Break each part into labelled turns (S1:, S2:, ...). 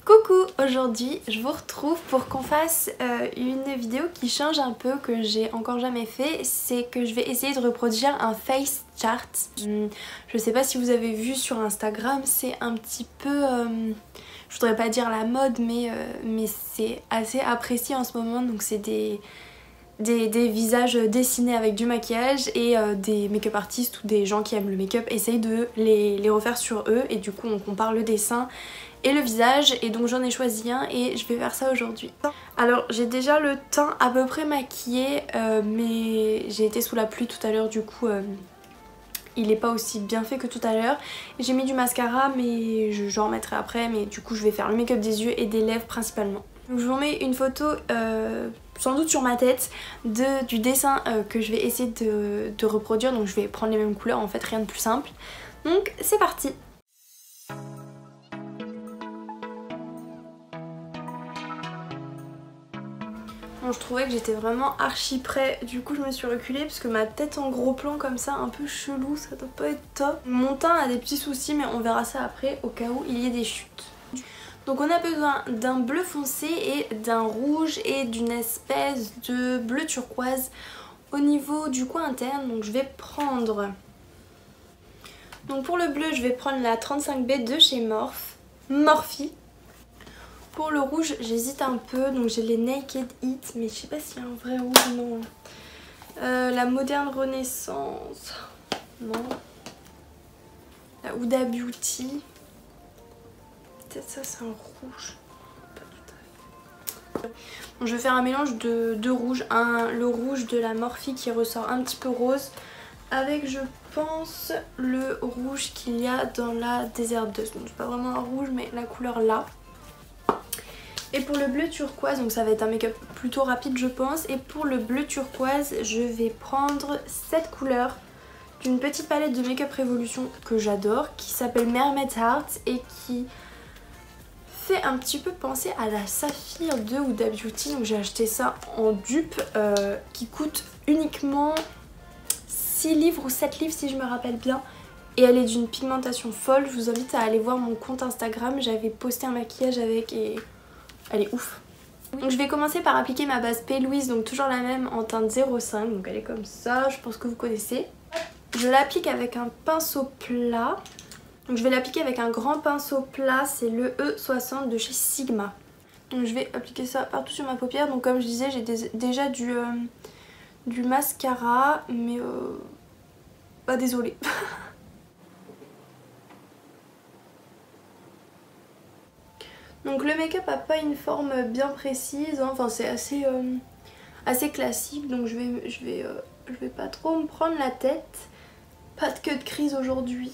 S1: Coucou, aujourd'hui je vous retrouve pour qu'on fasse une vidéo qui change un peu, que j'ai encore jamais fait. C'est que je vais essayer de reproduire un face chart. Je sais pas si vous avez vu sur Instagram, c'est un petit peu, je voudrais pas dire la mode, mais c'est assez apprécié en ce moment. Donc c'est des visages dessinés avec du maquillage et des make-up artistes ou des gens qui aiment le make-up essayent de les refaire sur eux, et du coup on compare le dessin et le visage, et donc j'en ai choisi un et je vais faire ça aujourd'hui. Alors j'ai déjà le teint à peu près maquillé, mais j'ai été sous la pluie tout à l'heure, du coup il est pas aussi bien fait que tout à l'heure. J'ai mis du mascara mais j'en remettrai après, mais du coup je vais faire le make-up des yeux et des lèvres principalement. Donc je vous mets une photo sans doute sur ma tête du dessin que je vais essayer de reproduire. Donc je vais prendre les mêmes couleurs, en fait rien de plus simple. Donc c'est parti. Bon, je trouvais que j'étais vraiment archi près, du coup je me suis reculée parce que ma tête en gros plan comme ça, un peu chelou, ça doit pas être top. Mon teint a des petits soucis, mais on verra ça après au cas où il y ait des chutes. Donc on a besoin d'un bleu foncé et d'un rouge et d'une espèce de bleu turquoise au niveau du coin interne. Donc je vais prendre... Donc pour le bleu je vais prendre la 35B de chez Morphe. Pour le rouge j'hésite un peu, donc j'ai les Naked Heat, mais je sais pas s'il y a un vrai rouge, non. La Moderne Renaissance, non. La Huda Beauty, peut-être ça c'est un rouge, pas tout à fait. Bon, je vais faire un mélange de deux rouges, le rouge de la Morphe qui ressort un petit peu rose, avec je pense le rouge qu'il y a dans la Desert Dust. Donc c'est pas vraiment un rouge mais la couleur là. Et pour le bleu turquoise, donc ça va être un make-up plutôt rapide je pense, et pour le bleu turquoise je vais prendre cette couleur d'une petite palette de Make-up Revolution que j'adore, qui s'appelle Mermaid's Heart et qui fait un petit peu penser à la Saphir de Huda Beauty. Donc j'ai acheté ça en dupe qui coûte uniquement 6 livres ou 7 livres si je me rappelle bien. Et elle est d'une pigmentation folle. Je vous invite à aller voir mon compte Instagram, j'avais posté un maquillage avec et... elle est ouf. Donc je vais commencer par appliquer ma base P. Louise, donc toujours la même en teinte 05, donc elle est comme ça, je pense que vous connaissez. Je l'applique avec un pinceau plat. Donc je vais l'appliquer avec un grand pinceau plat, c'est le E60 de chez Sigma. Donc je vais appliquer ça partout sur ma paupière. Donc comme je disais, j'ai déjà du mascara, mais pas désolée. Donc le make-up a pas une forme bien précise, hein. Enfin c'est assez classique, donc je vais pas trop me prendre la tête. Pas de queue de crise aujourd'hui.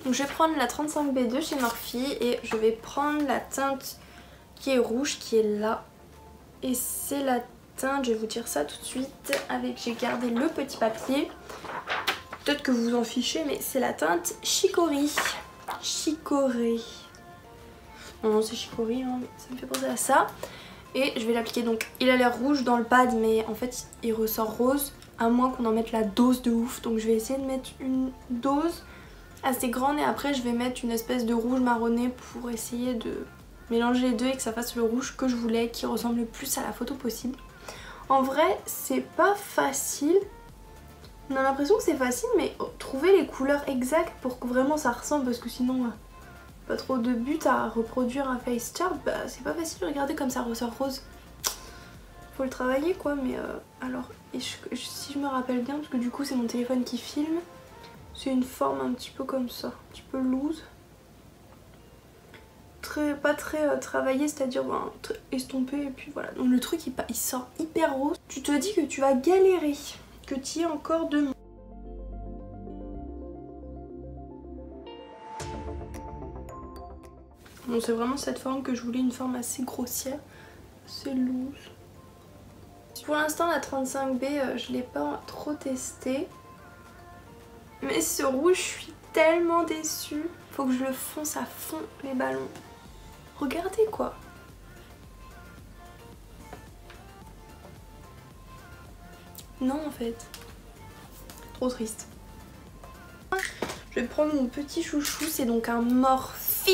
S1: Donc je vais prendre la 35B de chez Morphe et je vais prendre la teinte qui est rouge, qui est là. Et c'est la teinte, je vais vous dire ça tout de suite, j'ai gardé le petit papier. Peut-être que vous vous en fichez, mais c'est la teinte Chicory. Chicorée. Non, c'est Chicory, hein, mais ça me fait penser à ça. Et je vais l'appliquer, donc il a l'air rouge dans le pad, mais en fait il ressort rose, à moins qu'on en mette la dose de ouf. Donc je vais essayer de mettre une dose assez grande et après je vais mettre une espèce de rouge marronné pour essayer de mélanger les deux et que ça fasse le rouge que je voulais, qui ressemble le plus à la photo possible. En vrai c'est pas facile, on a l'impression que c'est facile, mais trouver les couleurs exactes pour que vraiment ça ressemble, parce que sinon... pas trop de but à reproduire un face chart, bah c'est pas facile. Regardez comme ça ressort rose. Faut le travailler quoi, mais alors si je me rappelle bien, parce que du coup c'est mon téléphone qui filme, c'est une forme un petit peu comme ça, un petit peu loose. Pas très travaillé, c'est-à-dire ben, estompé, et puis voilà. Donc le truc il sort hyper rose. Tu te dis que tu vas galérer, que tu y es encore demain. Bon, c'est vraiment cette forme que je voulais, une forme assez grossière, c'est loose. Pour l'instant la 35B je l'ai pas trop testée, mais ce rouge je suis tellement déçue. Faut que je le fonce à fond les ballons. Regardez quoi. Non en fait, trop triste. Je vais prendre mon petit chouchou, c'est donc un Morphe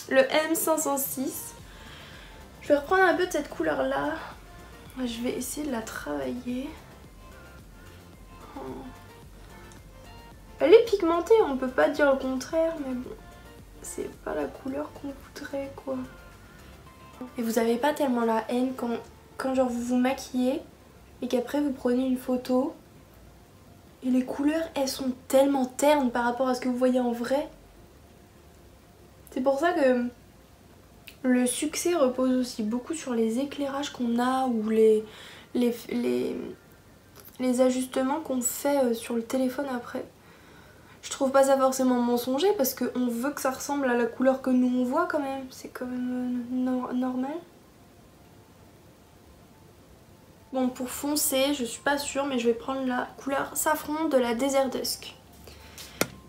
S1: le M506. Je vais reprendre un peu de cette couleur là. Je vais essayer de la travailler. Elle est pigmentée, on peut pas dire le contraire, mais bon, c'est pas la couleur qu'on voudrait quoi. Et vous avez pas tellement la haine quand genre vous vous maquillez et qu'après vous prenez une photo et les couleurs elles sont tellement ternes par rapport à ce que vous voyez en vrai. C'est pour ça que le succès repose aussi beaucoup sur les éclairages qu'on a ou les ajustements qu'on fait sur le téléphone après. Je trouve pas ça forcément mensonger parce qu'on veut que ça ressemble à la couleur que nous on voit quand même. C'est quand même normal. Bon, pour foncer, je suis pas sûre, mais je vais prendre la couleur safran de la Desert Dusk.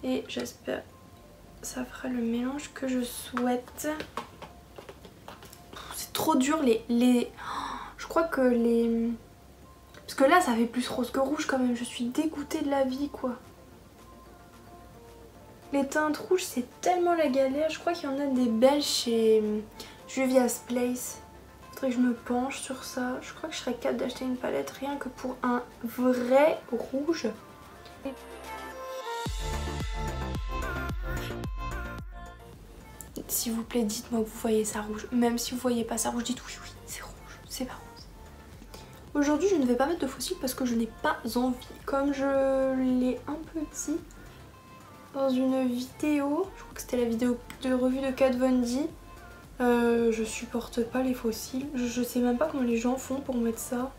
S1: Et j'espère que ça fera le mélange que je souhaite. C'est trop dur je crois que les... Parce que là ça fait plus rose que rouge quand même, je suis dégoûtée de la vie quoi. Les teintes rouges c'est tellement la galère, je crois qu'il y en a des belles chez Juvia's Place. Faudrait que je me penche sur ça, je crois que je serais capable d'acheter une palette rien que pour un vrai rouge. S'il vous plaît dites-moi que vous voyez ça rouge, même si vous voyez pas ça rouge, dites oui oui c'est rouge, c'est pas rose. Aujourd'hui je ne vais pas mettre de faux cils parce que je n'ai pas envie, comme je l'ai un peu dit dans une vidéo, je crois que c'était la vidéo de revue de Kat Von D, je supporte pas les faux cils, je sais même pas comment les gens font pour mettre ça.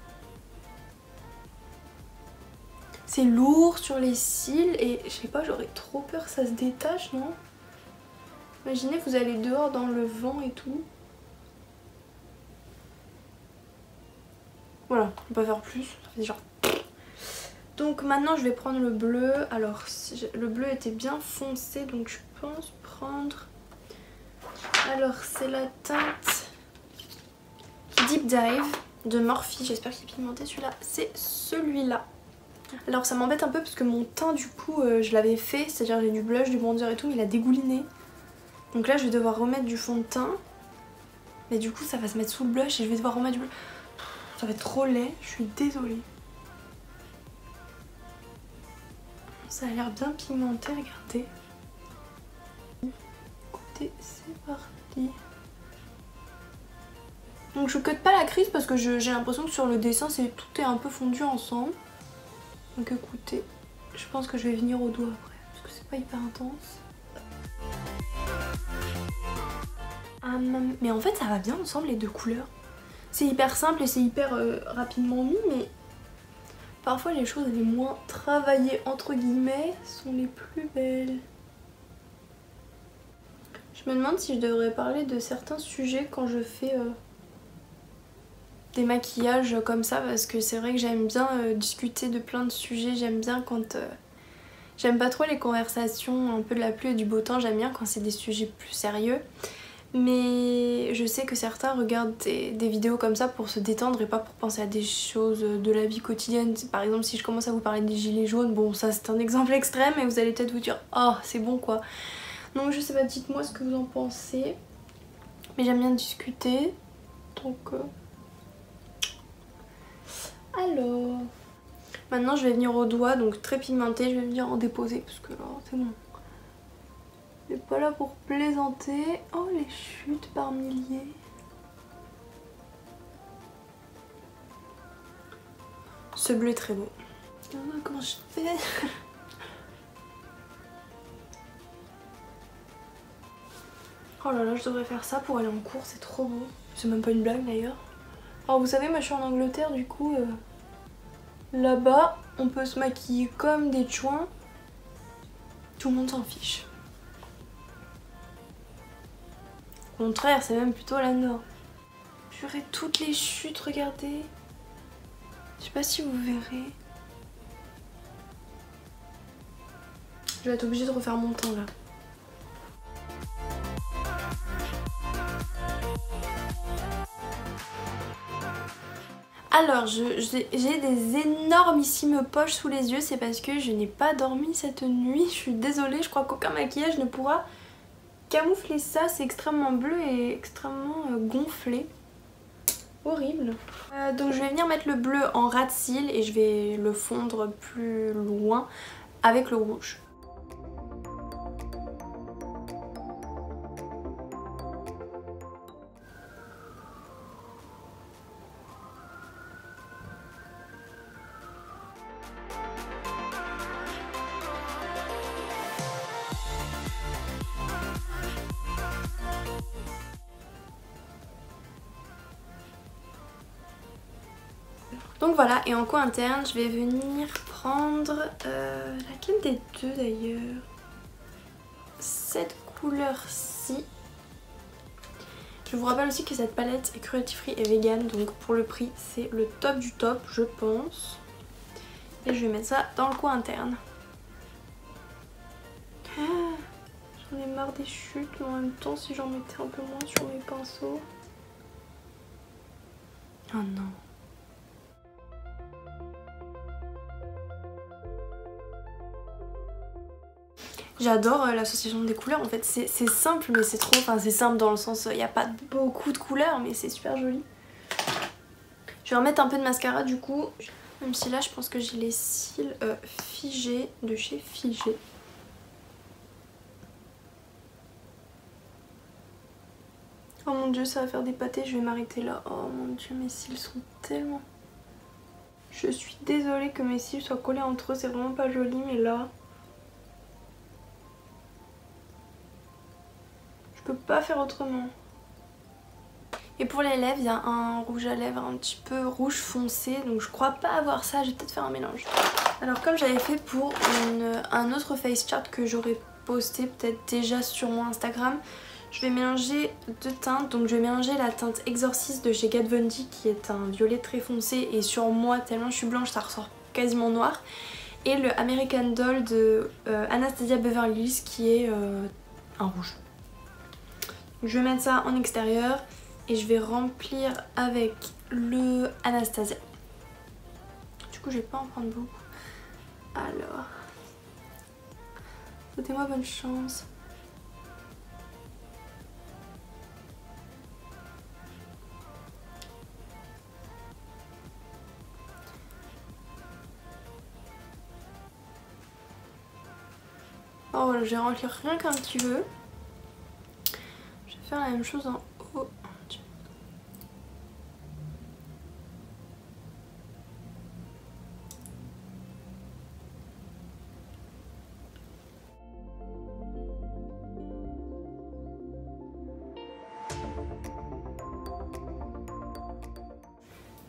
S1: C'est lourd sur les cils et je sais pas, j'aurais trop peur que ça se détache, non? Imaginez vous allez dehors dans le vent et tout. Voilà, on peut pas faire plus, ça fait genre... Donc maintenant je vais prendre le bleu. Alors le bleu était bien foncé donc je pense prendre... Alors c'est la teinte Deep Dive de Morphe, j'espère qu'il est pigmenté celui-là. C'est celui-là. Alors ça m'embête un peu parce que mon teint du coup je l'avais fait, c'est-à-dire j'ai du blush, du bronzer et tout, mais il a dégouliné. Donc là je vais devoir remettre du fond de teint. Mais du coup ça va se mettre sous le blush et je vais devoir remettre du blush. Ça va être trop laid, je suis désolée. Ça a l'air bien pigmenté, regardez. Écoutez, c'est parti. Donc je cut pas la crise parce que j'ai l'impression que sur le dessin tout est un peu fondu ensemble. Donc écoutez, je pense que je vais venir au doigt après parce que c'est pas hyper intense. Mais en fait ça va bien ensemble les deux couleurs. C'est hyper simple et c'est hyper rapidement mis, mais parfois les choses les moins travaillées entre guillemets sont les plus belles. Je me demande si je devrais parler de certains sujets quand je fais des maquillages comme ça, parce que c'est vrai que j'aime bien discuter de plein de sujets, j'aime bien quand... J'aime pas trop les conversations un peu de la pluie et du beau temps, j'aime bien quand c'est des sujets plus sérieux. Mais je sais que certains regardent des vidéos comme ça pour se détendre et pas pour penser à des choses de la vie quotidienne. Par exemple si je commence à vous parler des gilets jaunes, bon ça c'est un exemple extrême et vous allez peut-être vous dire oh c'est bon quoi. Donc je sais pas, dites-moi ce que vous en pensez. Mais j'aime bien discuter. Donc alors maintenant je vais venir au doigt, donc très pigmenté, je vais venir en déposer parce que là c'est bon. Je suis pas là pour plaisanter. Oh les chutes par milliers. Ce bleu est très beau. Oh, comment je fais? Oh là là, je devrais faire ça pour aller en cours, c'est trop beau. C'est même pas une blague d'ailleurs. Alors vous savez, moi je suis en Angleterre du coup. Là-bas, on peut se maquiller comme des chouins. Tout le monde s'en fiche. Au contraire, c'est même plutôt la norme. J'aurai toutes les chutes, regardez. Je sais pas si vous verrez. Je vais être obligée de refaire mon teint là. Alors, j'ai des énormissimes poches sous les yeux, c'est parce que je n'ai pas dormi cette nuit. Je suis désolée, je crois qu'aucun maquillage ne pourra camoufler ça, c'est extrêmement bleu et extrêmement gonflé. Horrible. Donc je vais venir mettre le bleu en ras de cils et je vais le fondre plus loin avec le rouge. Donc voilà, et en coin interne, je vais venir prendre laquelle des deux d'ailleurs? Cette couleur-ci. Je vous rappelle aussi que cette palette est cruelty free et vegan, donc pour le prix, c'est le top du top, je pense. Et je vais mettre ça dans le coin interne. Ah, j'en ai marre des chutes, mais en même temps, si j'en mettais un peu moins sur mes pinceaux. Oh non. J'adore l'association des couleurs, en fait c'est simple mais c'est trop, enfin c'est simple dans le sens il n'y a pas beaucoup de couleurs mais c'est super joli. Je vais remettre un peu de mascara du coup, même si là je pense que j'ai les cils figés de chez Figé. Oh mon dieu, ça va faire des pâtés, je vais m'arrêter là. Oh mon dieu, mes cils sont tellement... Je suis désolée que mes cils soient collés entre eux, c'est vraiment pas joli mais là... Je peux pas faire autrement. Et pour les lèvres, il y a un rouge à lèvres un petit peu rouge foncé, donc je crois pas avoir ça, je vais peut-être faire un mélange. Alors comme j'avais fait pour un autre face chart que j'aurais posté peut-être déjà sur mon Instagram, je vais mélanger deux teintes. Donc je vais mélanger la teinte Exorcist de chez Kat Von D qui est un violet très foncé et sur moi tellement je suis blanche ça ressort quasiment noir. Et le American Doll de Anastasia Beverly Hills qui est un rouge. Je vais mettre ça en extérieur et je vais remplir avec le Anastasia. Du coup je vais pas en prendre beaucoup. Alors, souhaitez-moi bonne chance. Oh voilà, je vais remplir rien qu'un petit peu. Je vais faire la même chose en haut.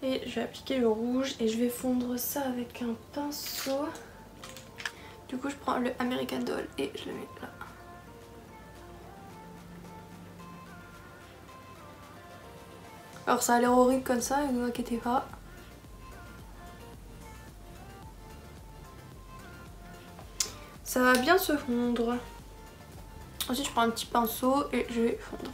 S1: Et je vais appliquer le rouge et je vais fondre ça avec un pinceau. Du coup je prends le American Doll et je le mets là. Alors ça a l'air horrible comme ça, ne vous inquiétez pas. Ça va bien se fondre. Ensuite je prends un petit pinceau et je vais fondre.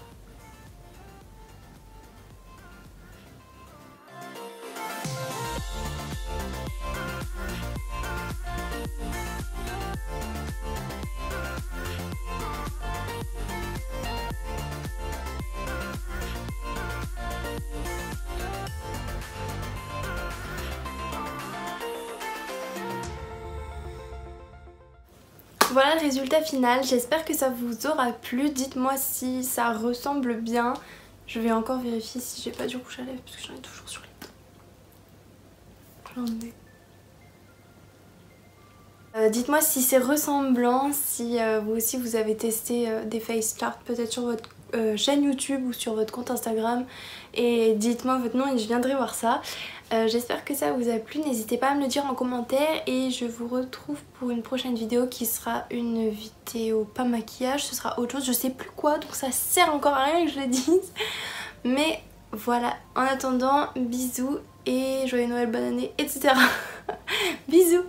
S1: Voilà le résultat final, j'espère que ça vous aura plu, dites-moi si ça ressemble bien. Je vais encore vérifier si j'ai pas du rouge à lèvres parce que j'en ai toujours sur les dents. J'en ai. Dites-moi si c'est ressemblant, si vous aussi vous avez testé des face charts peut-être sur votre chaîne YouTube ou sur votre compte Instagram et dites-moi votre nom et je viendrai voir ça. J'espère que ça vous a plu, n'hésitez pas à me le dire en commentaire et je vous retrouve pour une prochaine vidéo qui sera une vidéo pas maquillage, ce sera autre chose, je sais plus quoi donc ça sert encore à rien que je le dise. Mais voilà, en attendant, bisous et joyeux Noël, bonne année, etc. Bisous.